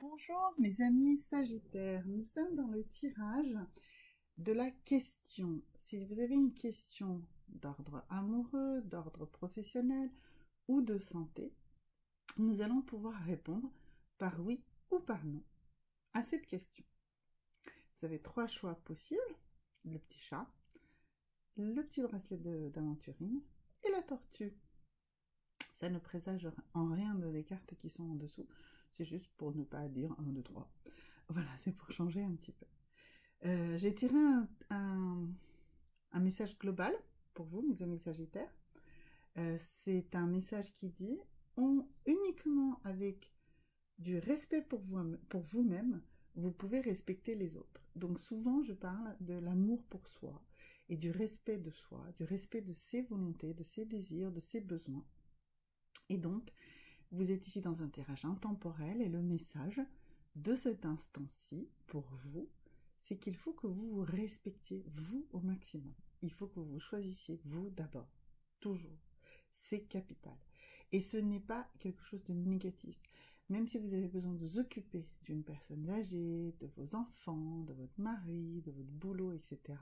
Bonjour mes amis Sagittaires, nous sommes dans le tirage de la question. Si vous avez une question d'ordre amoureux, d'ordre professionnel ou de santé, nous allons pouvoir répondre par oui ou par non à cette question. Vous avez trois choix possibles, le petit chat, le petit bracelet d'aventurine et la tortue. Ça ne présage en rien des cartes qui sont en dessous, c'est juste pour ne pas dire 1, 2, 3. Voilà, c'est pour changer un petit peu. J'ai tiré un message global pour vous, mes amis Sagittaires. C'est un message qui dit uniquement avec du respect pour vous-même, vous pouvez respecter les autres. Donc souvent, je parle de l'amour pour soi et du respect de soi, du respect de ses volontés, de ses désirs, de ses besoins. Et donc, vous êtes ici dans un tirage intemporel et le message de cet instant-ci, pour vous, c'est qu'il faut que vous vous respectiez, vous, au maximum. Il faut que vous choisissiez vous d'abord, toujours. C'est capital. Et ce n'est pas quelque chose de négatif. Même si vous avez besoin de vous occuper d'une personne âgée, de vos enfants, de votre mari, de votre boulot, etc.,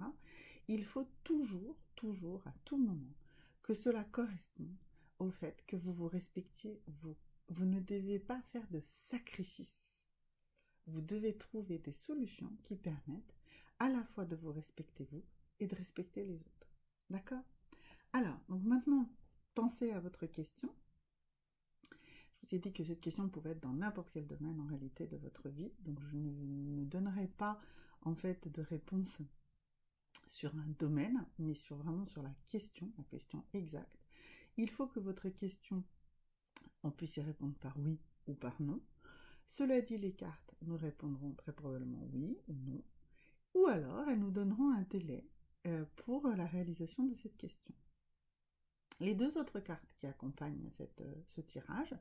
il faut toujours, toujours, à tout moment, que cela corresponde au fait que vous vous respectiez vous. Vous ne devez pas faire de sacrifices. Vous devez trouver des solutions qui permettent à la fois de vous respecter vous et de respecter les autres. D'accord? Alors, donc maintenant, pensez à votre question. Je vous ai dit que cette question pouvait être dans n'importe quel domaine en réalité de votre vie. Donc je ne donnerai pas en fait de réponse sur un domaine, mais vraiment sur la question exacte. Il faut que votre question, on puisse y répondre par oui ou par non. Cela dit, les cartes nous répondront très probablement oui ou non, ou alors elles nous donneront un délai pour la réalisation de cette question. Les deux autres cartes qui accompagnent ce tirage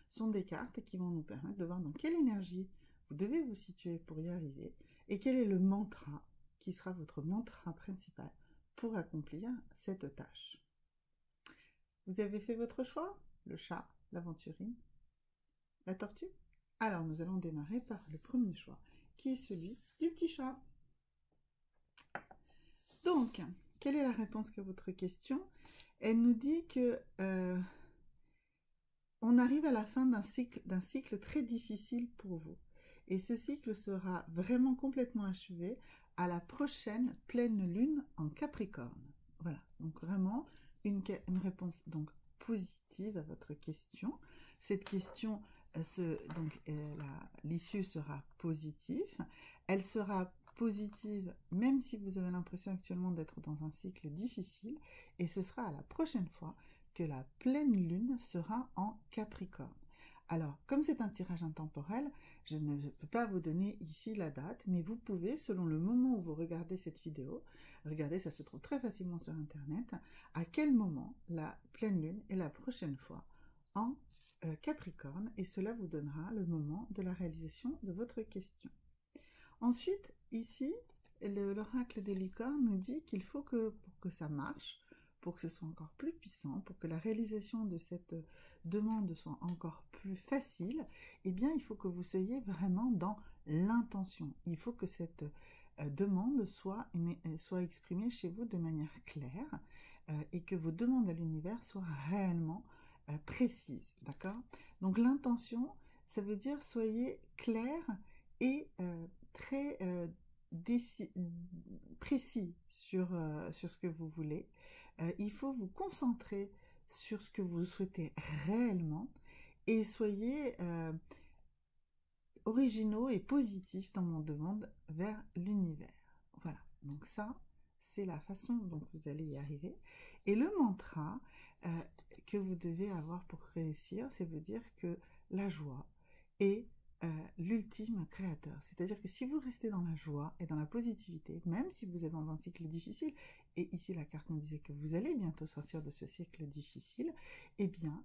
sont des cartes qui vont nous permettre de voir dans quelle énergie vous devez vous situer pour y arriver et quel est le mantra qui sera votre mantra principal pour accomplir cette tâche. Vous avez fait votre choix? Le chat, l'aventurine, la tortue? Alors nous allons démarrer par le premier choix, qui est celui du petit chat. Donc, quelle est la réponse à votre question? Elle nous dit que on arrive à la fin d'un cycle très difficile pour vous. Et ce cycle sera vraiment complètement achevé à la prochaine pleine lune en Capricorne. Voilà, donc vraiment une réponse donc positive à votre question. Cette question, l'issue sera positive. Elle sera positive même si vous avez l'impression actuellement d'être dans un cycle difficile. Et ce sera à la prochaine fois que la pleine lune sera en Capricorne. Alors, comme c'est un tirage intemporel, je ne peux pas vous donner ici la date, mais vous pouvez, selon le moment où vous regardez cette vidéo, regardez, ça se trouve très facilement sur Internet, à quel moment la pleine lune est la prochaine fois en Capricorne, et cela vous donnera le moment de la réalisation de votre question. Ensuite, ici, l'oracle des licornes nous dit qu'il faut que, pour que ça marche, pour que ce soit encore plus puissant, pour que la réalisation de cette demande soit encore plus facile, eh bien, il faut que vous soyez vraiment dans l'intention. Il faut que cette demande soit exprimée chez vous de manière claire et que vos demandes à l'univers soient réellement précises. D'accord? Donc, l'intention, ça veut dire soyez clair et très précis sur ce que vous voulez. Il faut vous concentrer sur ce que vous souhaitez réellement et soyez originaux et positifs dans vos demandes vers l'univers. Voilà, donc ça, c'est la façon dont vous allez y arriver. Et le mantra que vous devez avoir pour réussir, c'est de dire que la joie est l'ultime créateur. C'est-à-dire que si vous restez dans la joie et dans la positivité, même si vous êtes dans un cycle difficile, et ici la carte nous disait que vous allez bientôt sortir de ce cycle difficile, eh bien,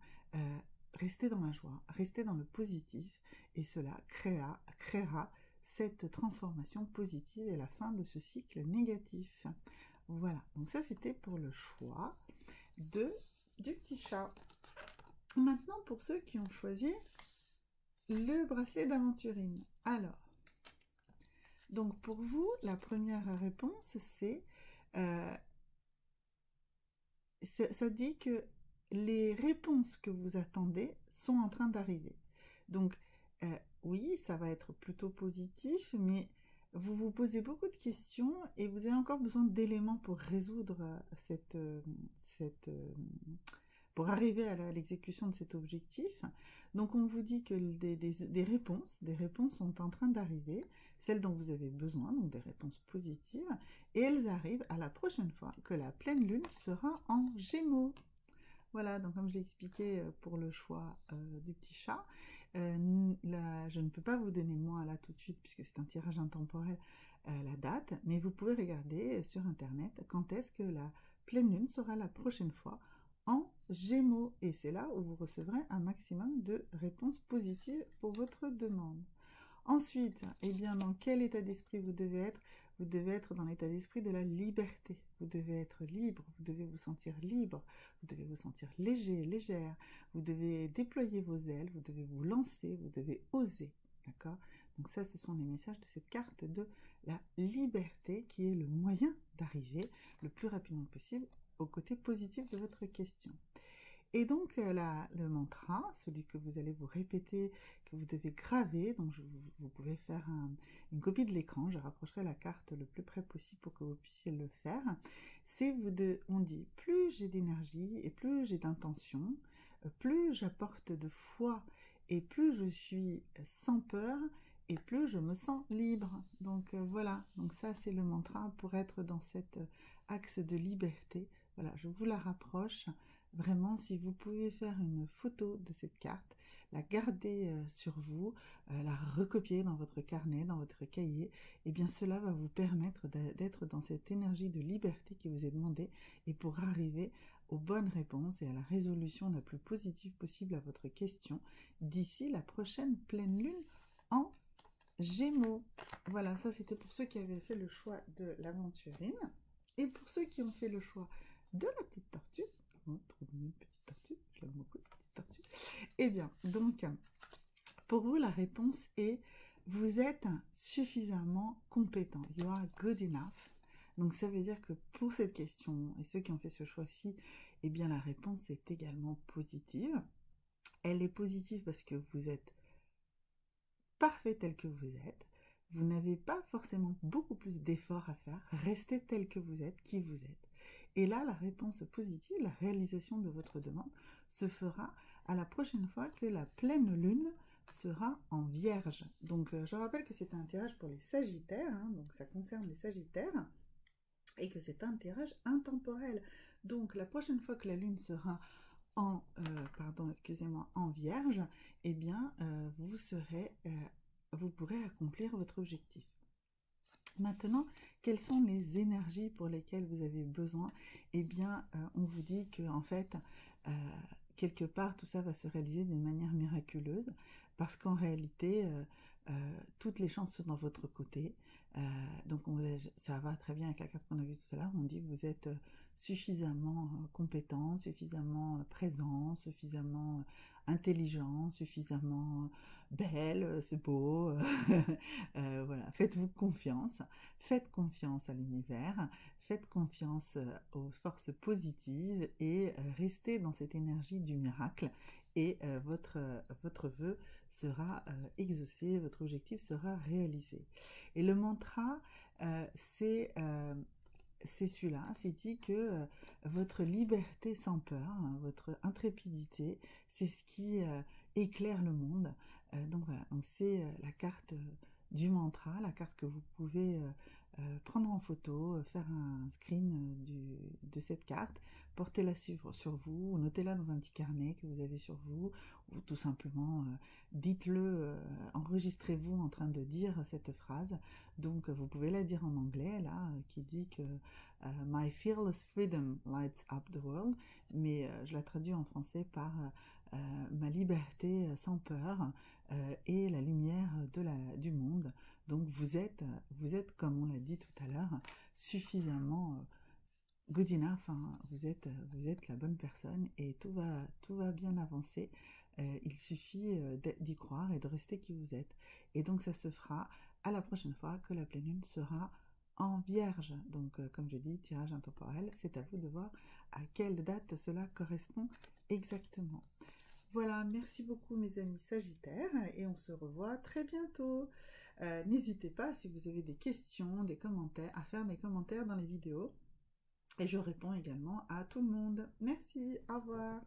restez dans la joie, restez dans le positif, et cela créera cette transformation positive et la fin de ce cycle négatif. Voilà, donc ça c'était pour le choix du petit chat. Maintenant, pour ceux qui ont choisi le bracelet d'aventurine. Alors, donc pour vous, la première réponse, c'est ça dit que les réponses que vous attendez sont en train d'arriver. Donc, oui, ça va être plutôt positif, mais vous vous posez beaucoup de questions et vous avez encore besoin d'éléments pour résoudre pour arriver à l'exécution de cet objectif. Donc, on vous dit que des réponses sont en train d'arriver, celles dont vous avez besoin, donc des réponses positives, et elles arrivent à la prochaine fois que la pleine lune sera en Gémeaux. Voilà, donc comme je l'ai expliqué pour le choix du petit chat, là, je ne peux pas vous donner moi là tout de suite puisque c'est un tirage intemporel la date, mais vous pouvez regarder sur internet quand est-ce que la pleine lune sera la prochaine fois en Gémeaux, et c'est là où vous recevrez un maximum de réponses positives pour votre demande. Ensuite, eh bien, dans quel état d'esprit vous devez être? Vous devez être dans l'état d'esprit de la liberté. Vous devez être libre, vous devez vous sentir libre, vous devez vous sentir léger, légère, vous devez déployer vos ailes, vous devez vous lancer, vous devez oser. D'accord? Donc ça, ce sont les messages de cette carte de la liberté qui est le moyen d'arriver le plus rapidement possible au côté positif de votre question. Et donc, le mantra, celui que vous allez vous répéter, que vous devez graver, donc vous pouvez faire une copie de l'écran, je rapprocherai la carte le plus près possible pour que vous puissiez le faire, c'est on dit, plus j'ai d'énergie et plus j'ai d'intention, plus j'apporte de foi et plus je suis sans peur et plus je me sens libre. Donc voilà, donc ça c'est le mantra pour être dans cet axe de liberté. Voilà, je vous la rapproche. Vraiment, si vous pouvez faire une photo de cette carte, la garder sur vous, la recopier dans votre carnet, dans votre cahier, et bien cela va vous permettre d'être dans cette énergie de liberté qui vous est demandée et pour arriver aux bonnes réponses et à la résolution la plus positive possible à votre question d'ici la prochaine pleine lune en Gémeaux. Voilà, ça c'était pour ceux qui avaient fait le choix de l'aventurine. Et pour ceux qui ont fait le choix de la petite tortue, trouve-moi une petite tortue, je l'aime beaucoup cette petite tortue. Eh bien, donc, pour vous, la réponse est vous êtes suffisamment compétent. You are good enough. Donc, ça veut dire que pour cette question, et ceux qui ont fait ce choix-ci, eh bien, la réponse est également positive. Elle est positive parce que vous êtes parfait tel que vous êtes. Vous n'avez pas forcément beaucoup plus d'efforts à faire. Restez tel que vous êtes, qui vous êtes. Et là, la réponse positive, la réalisation de votre demande, se fera à la prochaine fois que la pleine lune sera en vierge. Donc, je rappelle que c'est un tirage pour les sagittaires, hein, donc ça concerne les sagittaires, et que c'est un tirage intemporel. Donc, la prochaine fois que la lune sera en, en vierge, eh bien, vous pourrez accomplir votre objectif. Maintenant, quelles sont les énergies pour lesquelles vous avez besoin? Eh bien, on vous dit que en fait, quelque part, tout ça va se réaliser d'une manière miraculeuse, parce qu'en réalité, toutes les chances sont dans votre côté. Donc, ça va très bien avec la carte qu'on a vue tout à l'heure. On dit que vous êtes suffisamment compétent, suffisamment présent, suffisamment intelligent, suffisamment belle, c'est beau. Voilà, faites-vous confiance. Faites confiance à l'univers, faites confiance aux forces positives et restez dans cette énergie du miracle et votre vœu sera exaucé, votre objectif sera réalisé. Et le mantra, c'est celui-là, c'est dit que votre liberté sans peur, hein, votre intrépidité, c'est ce qui éclaire le monde. Donc voilà, donc c'est la carte du mantra, la carte que vous pouvez prendre en photo, faire un screen de cette carte, portez-la sur vous, ou notez-la dans un petit carnet que vous avez sur vous, ou tout simplement dites-le, enregistrez-vous en train de dire cette phrase. Donc vous pouvez la dire en anglais, là, qui dit que My fearless freedom lights up the world, mais je la traduis en français par ma liberté sans peur et la lumière du monde. Donc vous êtes, comme on l'a dit tout à l'heure, suffisamment good enough, hein. Vous êtes la bonne personne et tout va bien avancer Il suffit d'y croire et de rester qui vous êtes. Et donc ça se fera à la prochaine fois que la pleine lune sera en Vierge. Donc comme je dis, tirage intemporel, c'est à vous de voir à quelle date cela correspond exactement. Voilà, merci beaucoup mes amis Sagittaires et on se revoit très bientôt. N'hésitez pas, si vous avez des questions, des commentaires, à faire des commentaires dans les vidéos. Et je réponds également à tout le monde. Merci, au revoir.